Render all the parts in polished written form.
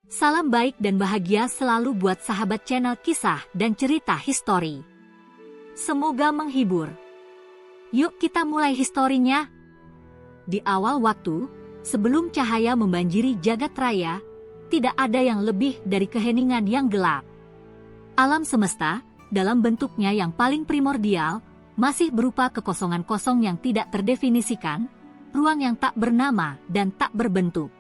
Salam baik dan bahagia selalu buat sahabat channel kisah dan cerita histori. Semoga menghibur. Yuk kita mulai historinya. Di awal waktu, sebelum cahaya membanjiri jagat raya, tidak ada yang lebih dari keheningan yang gelap. Alam semesta, dalam bentuknya yang paling primordial, masih berupa kekosongan kosong yang tidak terdefinisikan, ruang yang tak bernama dan tak berbentuk.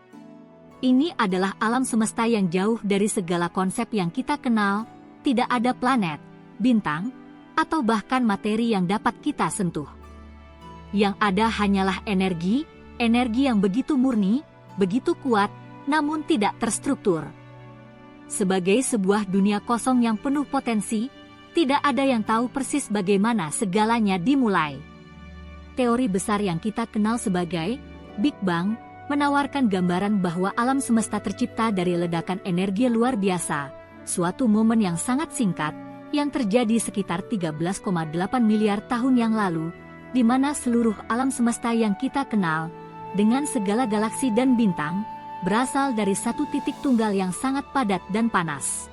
Ini adalah alam semesta yang jauh dari segala konsep yang kita kenal, tidak ada planet, bintang, atau bahkan materi yang dapat kita sentuh. Yang ada hanyalah energi yang begitu murni, begitu kuat, namun tidak terstruktur. Sebagai sebuah dunia kosong yang penuh potensi, tidak ada yang tahu persis bagaimana segalanya dimulai. Teori besar yang kita kenal sebagai Big Bang menawarkan gambaran bahwa alam semesta tercipta dari ledakan energi luar biasa, suatu momen yang sangat singkat, yang terjadi sekitar 13,8 miliar tahun yang lalu, di mana seluruh alam semesta yang kita kenal, dengan segala galaksi dan bintang, berasal dari satu titik tunggal yang sangat padat dan panas.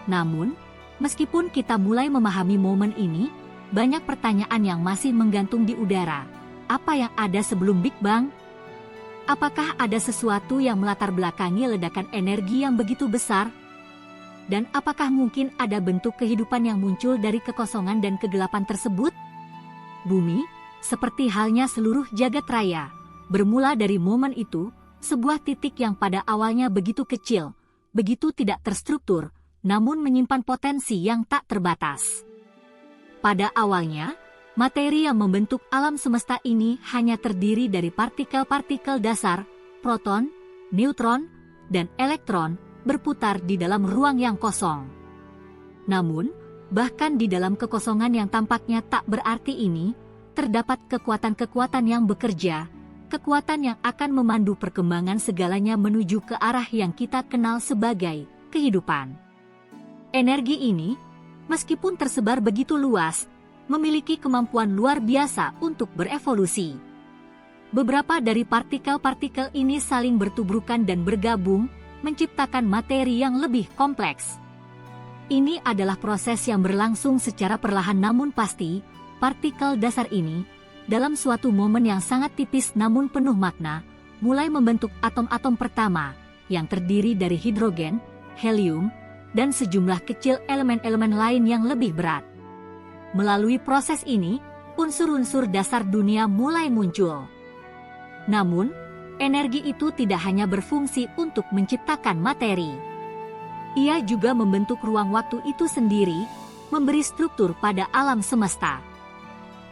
Namun, meskipun kita mulai memahami momen ini, banyak pertanyaan yang masih menggantung di udara. Apa yang ada sebelum Big Bang? Apakah ada sesuatu yang melatar belakangi ledakan energi yang begitu besar? Dan apakah mungkin ada bentuk kehidupan yang muncul dari kekosongan dan kegelapan tersebut? Bumi, seperti halnya seluruh jagat raya, bermula dari momen itu, sebuah titik yang pada awalnya begitu kecil, begitu tidak terstruktur, namun menyimpan potensi yang tak terbatas. Pada awalnya, materi yang membentuk alam semesta ini hanya terdiri dari partikel-partikel dasar, proton, neutron, dan elektron, berputar di dalam ruang yang kosong. Namun, bahkan di dalam kekosongan yang tampaknya tak berarti ini, terdapat kekuatan-kekuatan yang bekerja, kekuatan yang akan memandu perkembangan segalanya menuju ke arah yang kita kenal sebagai kehidupan. Energi ini, meskipun tersebar begitu luas, memiliki kemampuan luar biasa untuk berevolusi. Beberapa dari partikel-partikel ini saling bertubrukan dan bergabung, menciptakan materi yang lebih kompleks. Ini adalah proses yang berlangsung secara perlahan namun pasti. Partikel dasar ini, dalam suatu momen yang sangat tipis namun penuh makna, mulai membentuk atom-atom pertama, yang terdiri dari hidrogen, helium, dan sejumlah kecil elemen-elemen lain yang lebih berat. Melalui proses ini, unsur-unsur dasar dunia mulai muncul. Namun, energi itu tidak hanya berfungsi untuk menciptakan materi. Ia juga membentuk ruang waktu itu sendiri, memberi struktur pada alam semesta.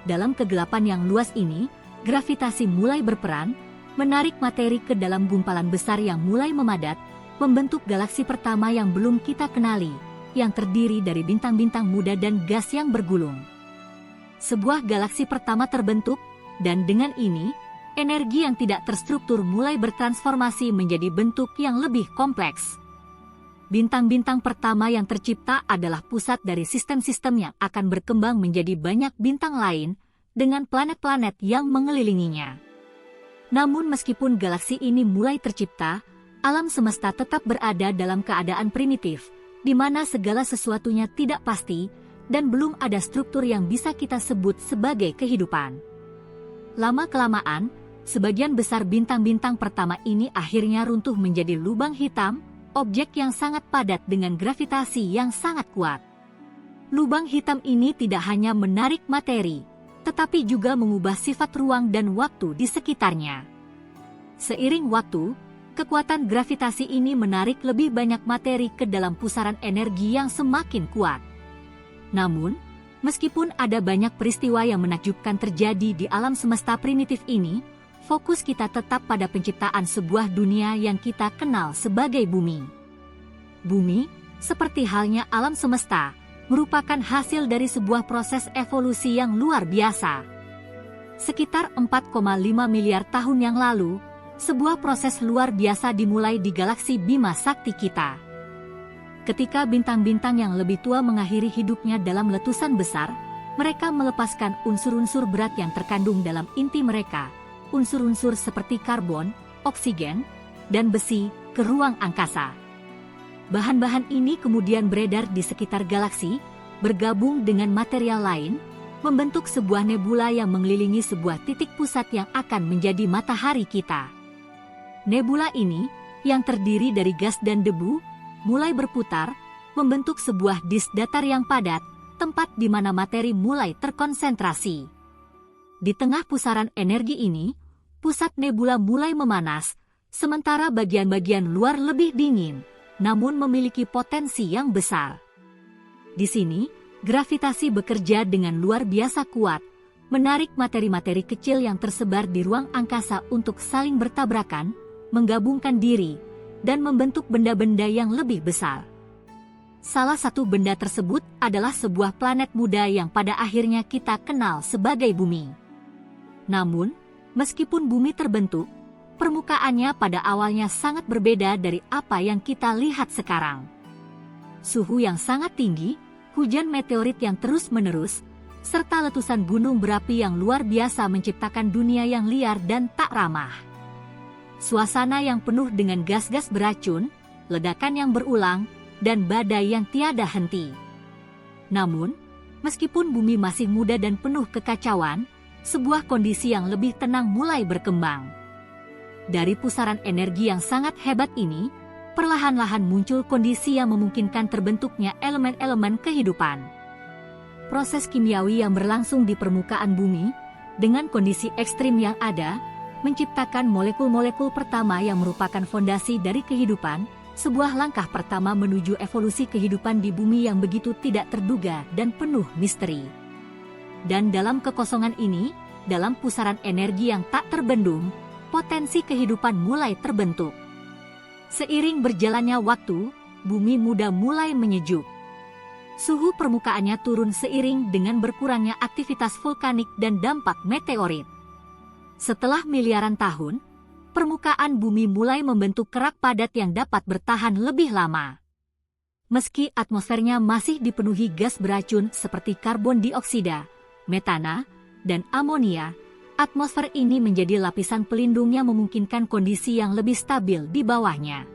Dalam kegelapan yang luas ini, gravitasi mulai berperan, menarik materi ke dalam gumpalan besar yang mulai memadat, membentuk galaksi pertama yang belum kita kenali, yang terdiri dari bintang-bintang muda dan gas yang bergulung. Sebuah galaksi pertama terbentuk, dan dengan ini, energi yang tidak terstruktur mulai bertransformasi menjadi bentuk yang lebih kompleks. Bintang-bintang pertama yang tercipta adalah pusat dari sistem-sistem yang akan berkembang menjadi banyak bintang lain, dengan planet-planet yang mengelilinginya. Namun meskipun galaksi ini mulai tercipta, alam semesta tetap berada dalam keadaan primitif, di mana segala sesuatunya tidak pasti, dan belum ada struktur yang bisa kita sebut sebagai kehidupan. Lama-kelamaan, sebagian besar bintang-bintang pertama ini akhirnya runtuh menjadi lubang hitam, objek yang sangat padat dengan gravitasi yang sangat kuat. Lubang hitam ini tidak hanya menarik materi, tetapi juga mengubah sifat ruang dan waktu di sekitarnya. Seiring waktu, kekuatan gravitasi ini menarik lebih banyak materi ke dalam pusaran energi yang semakin kuat. Namun, meskipun ada banyak peristiwa yang menakjubkan terjadi di alam semesta primitif ini, fokus kita tetap pada penciptaan sebuah dunia yang kita kenal sebagai bumi. Bumi, seperti halnya alam semesta, merupakan hasil dari sebuah proses evolusi yang luar biasa. Sekitar 4,5 miliar tahun yang lalu, sebuah proses luar biasa dimulai di galaksi Bima Sakti kita. Ketika bintang-bintang yang lebih tua mengakhiri hidupnya dalam letusan besar, mereka melepaskan unsur-unsur berat yang terkandung dalam inti mereka, unsur-unsur seperti karbon, oksigen, dan besi, ke ruang angkasa. Bahan-bahan ini kemudian beredar di sekitar galaksi, bergabung dengan material lain, membentuk sebuah nebula yang mengelilingi sebuah titik pusat yang akan menjadi matahari kita. Nebula ini, yang terdiri dari gas dan debu, mulai berputar, membentuk sebuah disk datar yang padat, tempat di mana materi mulai terkonsentrasi. Di tengah pusaran energi ini, pusat nebula mulai memanas, sementara bagian-bagian luar lebih dingin, namun memiliki potensi yang besar. Di sini, gravitasi bekerja dengan luar biasa kuat, menarik materi-materi kecil yang tersebar di ruang angkasa untuk saling bertabrakan, menggabungkan diri, dan membentuk benda-benda yang lebih besar. Salah satu benda tersebut adalah sebuah planet muda yang pada akhirnya kita kenal sebagai Bumi. Namun, meskipun Bumi terbentuk, permukaannya pada awalnya sangat berbeda dari apa yang kita lihat sekarang. Suhu yang sangat tinggi, hujan meteorit yang terus-menerus, serta letusan gunung berapi yang luar biasa menciptakan dunia yang liar dan tak ramah. Suasana yang penuh dengan gas-gas beracun, ledakan yang berulang, dan badai yang tiada henti. Namun, meskipun bumi masih muda dan penuh kekacauan, sebuah kondisi yang lebih tenang mulai berkembang. Dari pusaran energi yang sangat hebat ini, perlahan-lahan muncul kondisi yang memungkinkan terbentuknya elemen-elemen kehidupan. Proses kimiawi yang berlangsung di permukaan bumi, dengan kondisi ekstrim yang ada, menciptakan molekul-molekul pertama yang merupakan fondasi dari kehidupan, sebuah langkah pertama menuju evolusi kehidupan di bumi yang begitu tidak terduga dan penuh misteri. Dan dalam kekosongan ini, dalam pusaran energi yang tak terbendung, potensi kehidupan mulai terbentuk. Seiring berjalannya waktu, bumi muda mulai menyejuk. Suhu permukaannya turun seiring dengan berkurangnya aktivitas vulkanik dan dampak meteorit. Setelah miliaran tahun, permukaan bumi mulai membentuk kerak padat yang dapat bertahan lebih lama. Meski atmosfernya masih dipenuhi gas beracun seperti karbon dioksida, metana, dan amonia, atmosfer ini menjadi lapisan pelindung yang memungkinkan kondisi yang lebih stabil di bawahnya.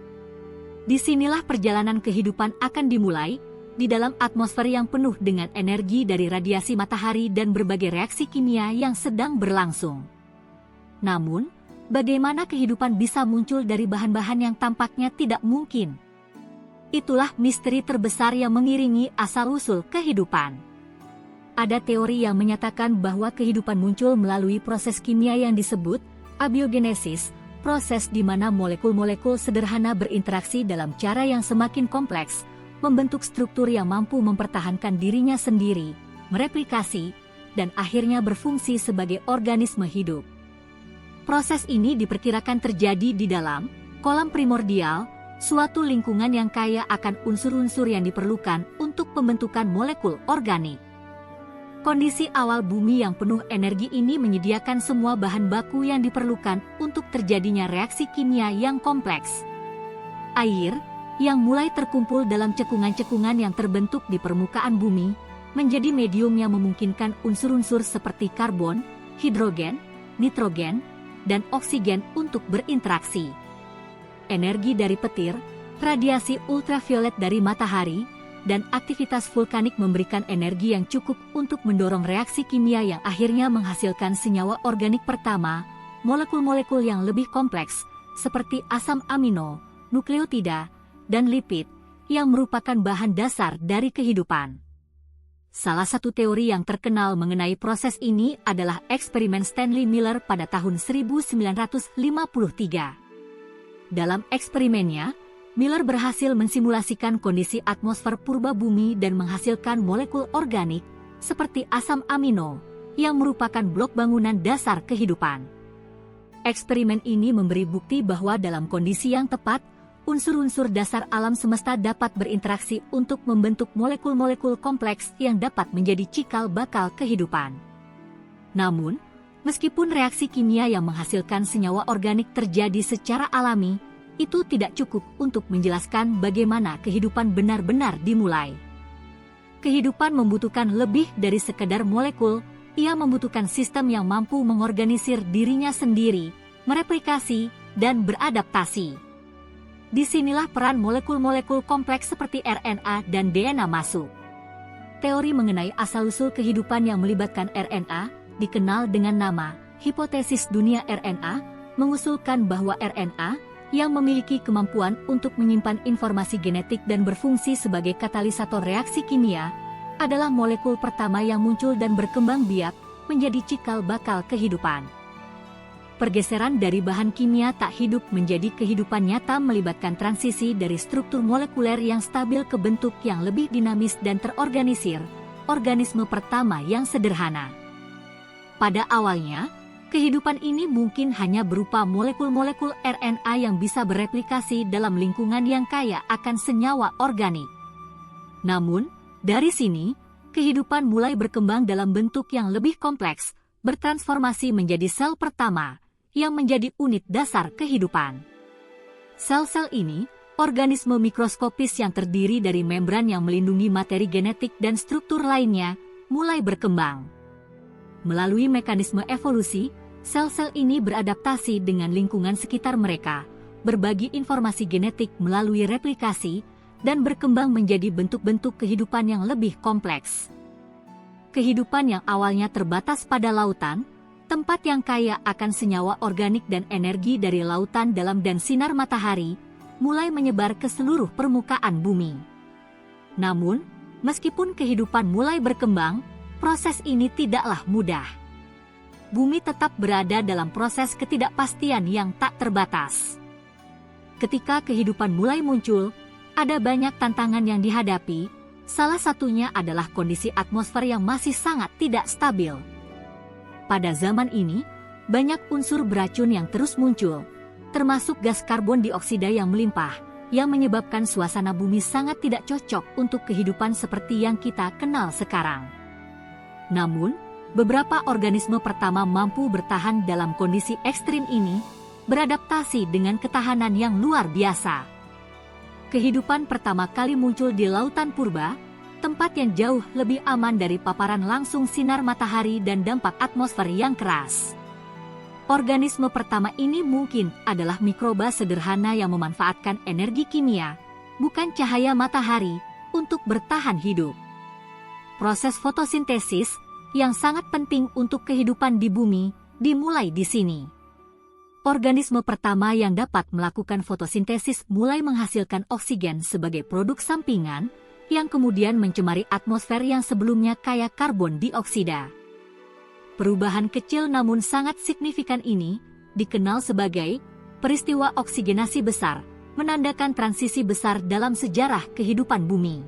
Disinilah perjalanan kehidupan akan dimulai, di dalam atmosfer yang penuh dengan energi dari radiasi matahari dan berbagai reaksi kimia yang sedang berlangsung. Namun, bagaimana kehidupan bisa muncul dari bahan-bahan yang tampaknya tidak mungkin? Itulah misteri terbesar yang mengiringi asal-usul kehidupan. Ada teori yang menyatakan bahwa kehidupan muncul melalui proses kimia yang disebut abiogenesis, proses di mana molekul-molekul sederhana berinteraksi dalam cara yang semakin kompleks, membentuk struktur yang mampu mempertahankan dirinya sendiri, mereplikasi, dan akhirnya berfungsi sebagai organisme hidup. Proses ini diperkirakan terjadi di dalam kolam primordial, suatu lingkungan yang kaya akan unsur-unsur yang diperlukan untuk pembentukan molekul organik. Kondisi awal bumi yang penuh energi ini menyediakan semua bahan baku yang diperlukan untuk terjadinya reaksi kimia yang kompleks. Air, yang mulai terkumpul dalam cekungan-cekungan yang terbentuk di permukaan bumi, menjadi medium yang memungkinkan unsur-unsur seperti karbon, hidrogen, nitrogen, dan oksigen untuk berinteraksi. Energi dari petir, radiasi ultraviolet dari matahari, dan aktivitas vulkanik memberikan energi yang cukup untuk mendorong reaksi kimia yang akhirnya menghasilkan senyawa organik pertama, molekul-molekul yang lebih kompleks, seperti asam amino, nukleotida, dan lipid, yang merupakan bahan dasar dari kehidupan. Salah satu teori yang terkenal mengenai proses ini adalah eksperimen Stanley Miller pada tahun 1953. Dalam eksperimennya, Miller berhasil mensimulasikan kondisi atmosfer purba bumi dan menghasilkan molekul organik, seperti asam amino, yang merupakan blok bangunan dasar kehidupan. Eksperimen ini memberi bukti bahwa dalam kondisi yang tepat, unsur-unsur dasar alam semesta dapat berinteraksi untuk membentuk molekul-molekul kompleks yang dapat menjadi cikal bakal kehidupan. Namun, meskipun reaksi kimia yang menghasilkan senyawa organik terjadi secara alami, itu tidak cukup untuk menjelaskan bagaimana kehidupan benar-benar dimulai. Kehidupan membutuhkan lebih dari sekedar molekul, ia membutuhkan sistem yang mampu mengorganisir dirinya sendiri, mereplikasi, dan beradaptasi. Disinilah peran molekul-molekul kompleks seperti RNA dan DNA masuk. Teori mengenai asal-usul kehidupan yang melibatkan RNA, dikenal dengan nama hipotesis dunia RNA, mengusulkan bahwa RNA yang memiliki kemampuan untuk menyimpan informasi genetik dan berfungsi sebagai katalisator reaksi kimia, adalah molekul pertama yang muncul dan berkembang biak menjadi cikal bakal kehidupan. Pergeseran dari bahan kimia tak hidup menjadi kehidupan nyata melibatkan transisi dari struktur molekuler yang stabil ke bentuk yang lebih dinamis dan terorganisir, organisme pertama yang sederhana. Pada awalnya, kehidupan ini mungkin hanya berupa molekul-molekul RNA yang bisa bereplikasi dalam lingkungan yang kaya akan senyawa organik. Namun, dari sini, kehidupan mulai berkembang dalam bentuk yang lebih kompleks, bertransformasi menjadi sel pertama, yang menjadi unit dasar kehidupan. Sel-sel ini, organisme mikroskopis yang terdiri dari membran yang melindungi materi genetik dan struktur lainnya, mulai berkembang. Melalui mekanisme evolusi, sel-sel ini beradaptasi dengan lingkungan sekitar mereka, berbagi informasi genetik melalui replikasi, dan berkembang menjadi bentuk-bentuk kehidupan yang lebih kompleks. Kehidupan yang awalnya terbatas pada lautan, tempat yang kaya akan senyawa organik dan energi dari lautan dalam dan sinar matahari, mulai menyebar ke seluruh permukaan bumi. Namun, meskipun kehidupan mulai berkembang, proses ini tidaklah mudah. Bumi tetap berada dalam proses ketidakpastian yang tak terbatas. Ketika kehidupan mulai muncul, ada banyak tantangan yang dihadapi, salah satunya adalah kondisi atmosfer yang masih sangat tidak stabil. Pada zaman ini, banyak unsur beracun yang terus muncul, termasuk gas karbon dioksida yang melimpah, yang menyebabkan suasana bumi sangat tidak cocok untuk kehidupan seperti yang kita kenal sekarang. Namun, beberapa organisme pertama mampu bertahan dalam kondisi ekstrim ini, beradaptasi dengan ketahanan yang luar biasa. Kehidupan pertama kali muncul di lautan purba, tempat yang jauh lebih aman dari paparan langsung sinar matahari dan dampak atmosfer yang keras. Organisme pertama ini mungkin adalah mikroba sederhana yang memanfaatkan energi kimia, bukan cahaya matahari, untuk bertahan hidup. Proses fotosintesis, yang sangat penting untuk kehidupan di bumi, dimulai di sini. Organisme pertama yang dapat melakukan fotosintesis mulai menghasilkan oksigen sebagai produk sampingan, yang kemudian mencemari atmosfer yang sebelumnya kaya karbon dioksida. Perubahan kecil namun sangat signifikan ini dikenal sebagai peristiwa oksigenasi besar, menandakan transisi besar dalam sejarah kehidupan bumi.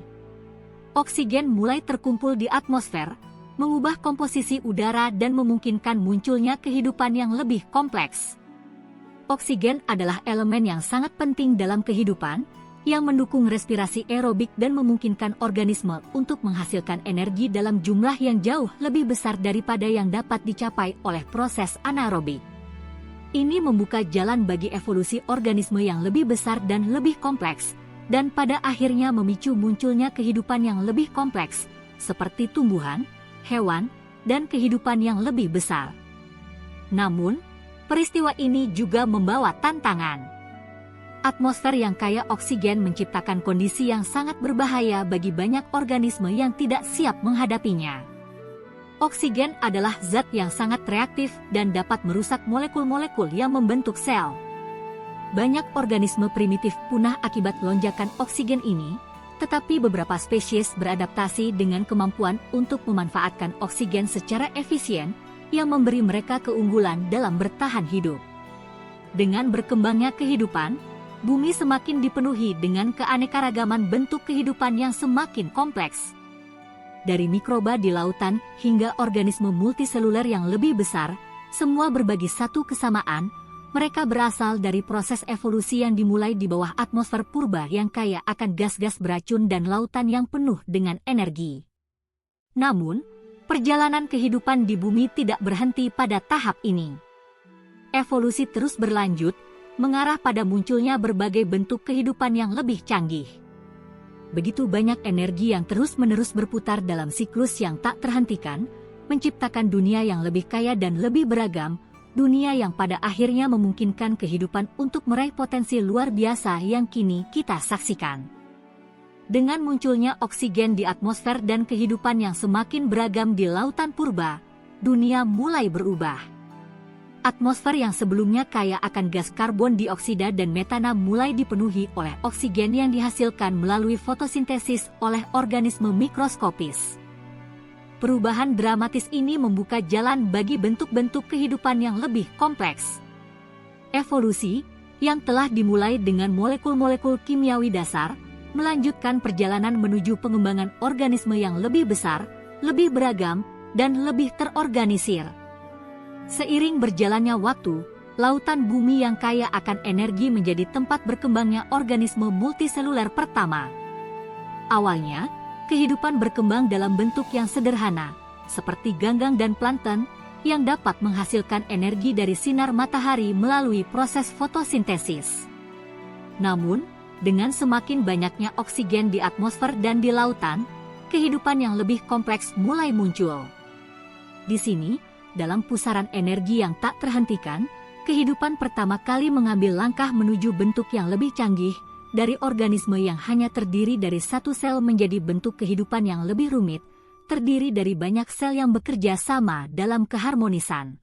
Oksigen mulai terkumpul di atmosfer, mengubah komposisi udara dan memungkinkan munculnya kehidupan yang lebih kompleks. Oksigen adalah elemen yang sangat penting dalam kehidupan, yang mendukung respirasi aerobik dan memungkinkan organisme untuk menghasilkan energi dalam jumlah yang jauh lebih besar daripada yang dapat dicapai oleh proses anaerobik. Ini membuka jalan bagi evolusi organisme yang lebih besar dan lebih kompleks, dan pada akhirnya memicu munculnya kehidupan yang lebih kompleks, seperti tumbuhan, hewan, dan kehidupan yang lebih besar. Namun, peristiwa ini juga membawa tantangan. Atmosfer yang kaya oksigen menciptakan kondisi yang sangat berbahaya bagi banyak organisme yang tidak siap menghadapinya. Oksigen adalah zat yang sangat reaktif dan dapat merusak molekul-molekul yang membentuk sel. Banyak organisme primitif punah akibat lonjakan oksigen ini, tetapi beberapa spesies beradaptasi dengan kemampuan untuk memanfaatkan oksigen secara efisien, yang memberi mereka keunggulan dalam bertahan hidup. Dengan berkembangnya kehidupan, bumi semakin dipenuhi dengan keanekaragaman bentuk kehidupan yang semakin kompleks. Dari mikroba di lautan hingga organisme multiseluler yang lebih besar, semua berbagi satu kesamaan, mereka berasal dari proses evolusi yang dimulai di bawah atmosfer purba yang kaya akan gas-gas beracun dan lautan yang penuh dengan energi. Namun, perjalanan kehidupan di bumi tidak berhenti pada tahap ini. Evolusi terus berlanjut, mengarah pada munculnya berbagai bentuk kehidupan yang lebih canggih. Begitu banyak energi yang terus-menerus berputar dalam siklus yang tak terhentikan, menciptakan dunia yang lebih kaya dan lebih beragam, dunia yang pada akhirnya memungkinkan kehidupan untuk meraih potensi luar biasa yang kini kita saksikan. Dengan munculnya oksigen di atmosfer dan kehidupan yang semakin beragam di lautan purba, dunia mulai berubah. Atmosfer yang sebelumnya kaya akan gas karbon dioksida dan metana mulai dipenuhi oleh oksigen yang dihasilkan melalui fotosintesis oleh organisme mikroskopis. Perubahan dramatis ini membuka jalan bagi bentuk-bentuk kehidupan yang lebih kompleks. Evolusi, yang telah dimulai dengan molekul-molekul kimiawi dasar, melanjutkan perjalanan menuju pengembangan organisme yang lebih besar, lebih beragam, dan lebih terorganisir. Seiring berjalannya waktu, lautan bumi yang kaya akan energi menjadi tempat berkembangnya organisme multiseluler pertama. Awalnya, kehidupan berkembang dalam bentuk yang sederhana, seperti ganggang dan plankton, yang dapat menghasilkan energi dari sinar matahari melalui proses fotosintesis. Namun, dengan semakin banyaknya oksigen di atmosfer dan di lautan, kehidupan yang lebih kompleks mulai muncul. Di sini, dalam pusaran energi yang tak terhentikan, kehidupan pertama kali mengambil langkah menuju bentuk yang lebih canggih, dari organisme yang hanya terdiri dari satu sel menjadi bentuk kehidupan yang lebih rumit, terdiri dari banyak sel yang bekerja sama dalam keharmonisan.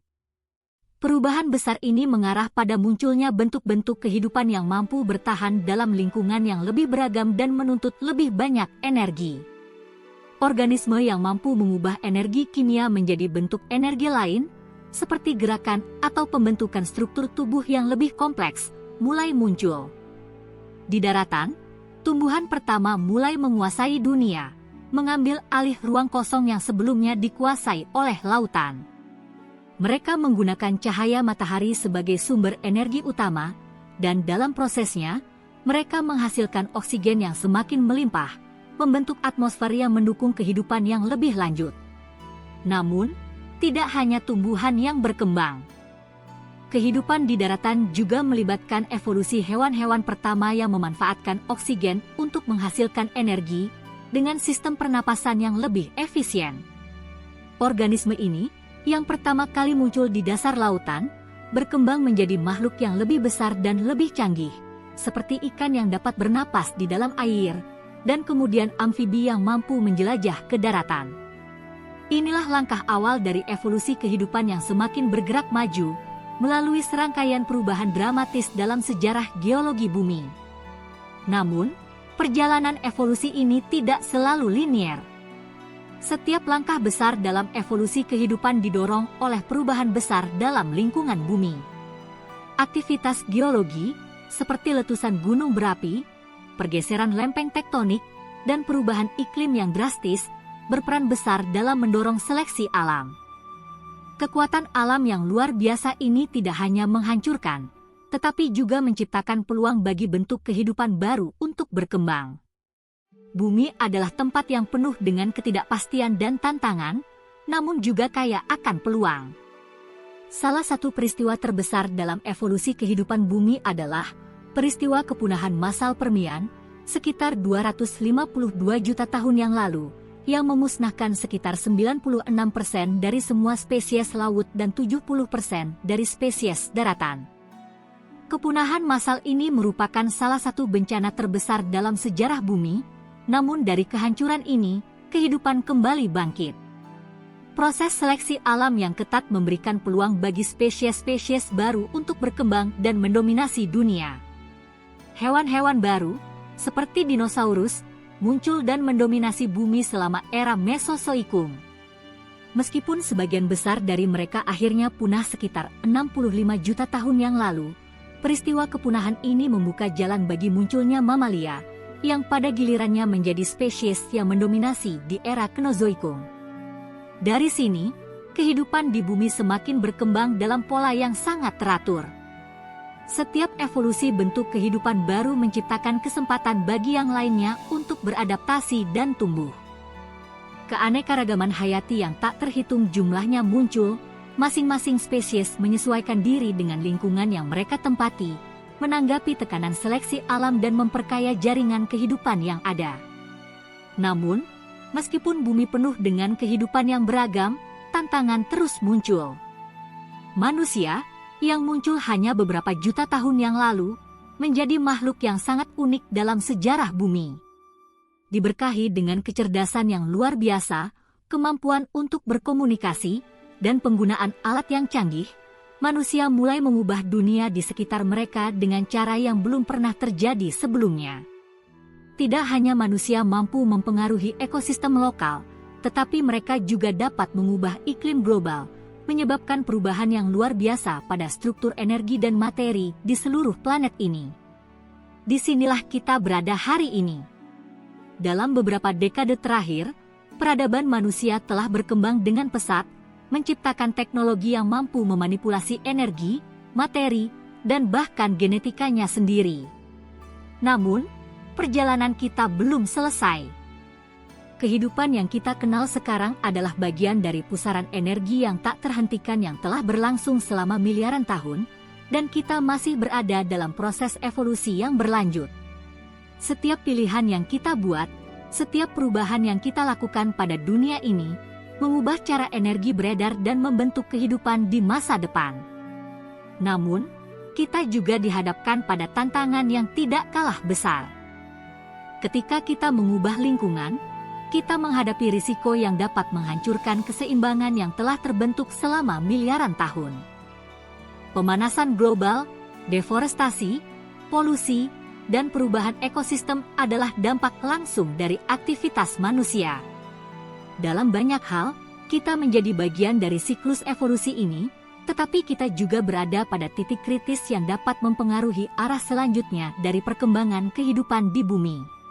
Perubahan besar ini mengarah pada munculnya bentuk-bentuk kehidupan yang mampu bertahan dalam lingkungan yang lebih beragam dan menuntut lebih banyak energi. Organisme yang mampu mengubah energi kimia menjadi bentuk energi lain, seperti gerakan atau pembentukan struktur tubuh yang lebih kompleks, mulai muncul. Di daratan, tumbuhan pertama mulai menguasai dunia, mengambil alih ruang kosong yang sebelumnya dikuasai oleh lautan. Mereka menggunakan cahaya matahari sebagai sumber energi utama, dan dalam prosesnya, mereka menghasilkan oksigen yang semakin melimpah, membentuk atmosfer yang mendukung kehidupan yang lebih lanjut. Namun, tidak hanya tumbuhan yang berkembang. Kehidupan di daratan juga melibatkan evolusi hewan-hewan pertama yang memanfaatkan oksigen untuk menghasilkan energi dengan sistem pernapasan yang lebih efisien. Organisme ini, yang pertama kali muncul di dasar lautan, berkembang menjadi makhluk yang lebih besar dan lebih canggih, seperti ikan yang dapat bernapas di dalam air, dan kemudian amfibi yang mampu menjelajah ke daratan. Inilah langkah awal dari evolusi kehidupan yang semakin bergerak maju, melalui serangkaian perubahan dramatis dalam sejarah geologi bumi. Namun, perjalanan evolusi ini tidak selalu linier. Setiap langkah besar dalam evolusi kehidupan didorong oleh perubahan besar dalam lingkungan bumi. Aktivitas geologi, seperti letusan gunung berapi, pergeseran lempeng tektonik, dan perubahan iklim yang drastis, berperan besar dalam mendorong seleksi alam. Kekuatan alam yang luar biasa ini tidak hanya menghancurkan, tetapi juga menciptakan peluang bagi bentuk kehidupan baru untuk berkembang. Bumi adalah tempat yang penuh dengan ketidakpastian dan tantangan, namun juga kaya akan peluang. Salah satu peristiwa terbesar dalam evolusi kehidupan bumi adalah peristiwa kepunahan massal Permian, sekitar 252 juta tahun yang lalu, yang memusnahkan sekitar 96% dari semua spesies laut dan 70% dari spesies daratan. Kepunahan massal ini merupakan salah satu bencana terbesar dalam sejarah bumi, namun dari kehancuran ini, kehidupan kembali bangkit. Proses seleksi alam yang ketat memberikan peluang bagi spesies-spesies baru untuk berkembang dan mendominasi dunia. Hewan-hewan baru, seperti dinosaurus, muncul dan mendominasi bumi selama era Mesozoikum. Meskipun sebagian besar dari mereka akhirnya punah sekitar 65 juta tahun yang lalu, peristiwa kepunahan ini membuka jalan bagi munculnya mamalia, yang pada gilirannya menjadi spesies yang mendominasi di era Kenozoikum. Dari sini, kehidupan di bumi semakin berkembang dalam pola yang sangat teratur. Setiap evolusi bentuk kehidupan baru menciptakan kesempatan bagi yang lainnya untuk beradaptasi dan tumbuh. Keanekaragaman hayati yang tak terhitung jumlahnya muncul, masing-masing spesies menyesuaikan diri dengan lingkungan yang mereka tempati, menanggapi tekanan seleksi alam dan memperkaya jaringan kehidupan yang ada. Namun, meskipun bumi penuh dengan kehidupan yang beragam, tantangan terus muncul. Manusia, yang muncul hanya beberapa juta tahun yang lalu, menjadi makhluk yang sangat unik dalam sejarah bumi. Diberkahi dengan kecerdasan yang luar biasa, kemampuan untuk berkomunikasi, dan penggunaan alat yang canggih, manusia mulai mengubah dunia di sekitar mereka dengan cara yang belum pernah terjadi sebelumnya. Tidak hanya manusia mampu mempengaruhi ekosistem lokal, tetapi mereka juga dapat mengubah iklim global, menyebabkan perubahan yang luar biasa pada struktur energi dan materi di seluruh planet ini. Disinilah kita berada hari ini. Dalam beberapa dekade terakhir, peradaban manusia telah berkembang dengan pesat, menciptakan teknologi yang mampu memanipulasi energi, materi, dan bahkan genetikanya sendiri. Namun, perjalanan kita belum selesai. Kehidupan yang kita kenal sekarang adalah bagian dari pusaran energi yang tak terhentikan yang telah berlangsung selama miliaran tahun, dan kita masih berada dalam proses evolusi yang berlanjut. Setiap pilihan yang kita buat, setiap perubahan yang kita lakukan pada dunia ini, mengubah cara energi beredar dan membentuk kehidupan di masa depan. Namun, kita juga dihadapkan pada tantangan yang tidak kalah besar. Ketika kita mengubah lingkungan, kita menghadapi risiko yang dapat menghancurkan keseimbangan yang telah terbentuk selama miliaran tahun. Pemanasan global, deforestasi, polusi, dan perubahan ekosistem adalah dampak langsung dari aktivitas manusia. Dalam banyak hal, kita menjadi bagian dari siklus evolusi ini, tetapi kita juga berada pada titik kritis yang dapat mempengaruhi arah selanjutnya dari perkembangan kehidupan di bumi.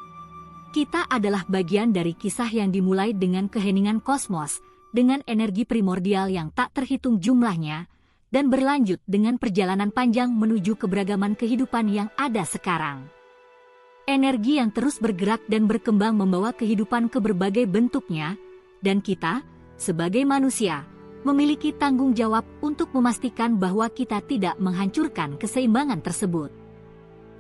Kita adalah bagian dari kisah yang dimulai dengan keheningan kosmos, dengan energi primordial yang tak terhitung jumlahnya, dan berlanjut dengan perjalanan panjang menuju keberagaman kehidupan yang ada sekarang. Energi yang terus bergerak dan berkembang membawa kehidupan ke berbagai bentuknya, dan kita, sebagai manusia, memiliki tanggung jawab untuk memastikan bahwa kita tidak menghancurkan keseimbangan tersebut.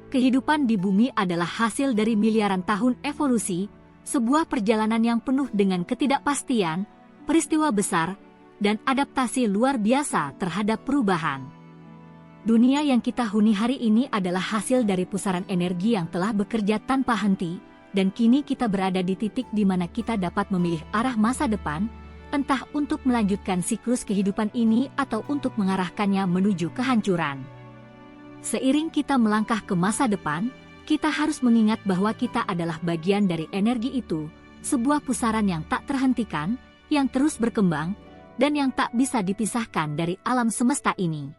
Kehidupan di bumi adalah hasil dari miliaran tahun evolusi, sebuah perjalanan yang penuh dengan ketidakpastian, peristiwa besar, dan adaptasi luar biasa terhadap perubahan. Dunia yang kita huni hari ini adalah hasil dari pusaran energi yang telah bekerja tanpa henti, dan kini kita berada di titik di mana kita dapat memilih arah masa depan, entah untuk melanjutkan siklus kehidupan ini atau untuk mengarahkannya menuju kehancuran. Seiring kita melangkah ke masa depan, kita harus mengingat bahwa kita adalah bagian dari energi itu, sebuah pusaran yang tak terhentikan, yang terus berkembang, dan yang tak bisa dipisahkan dari alam semesta ini.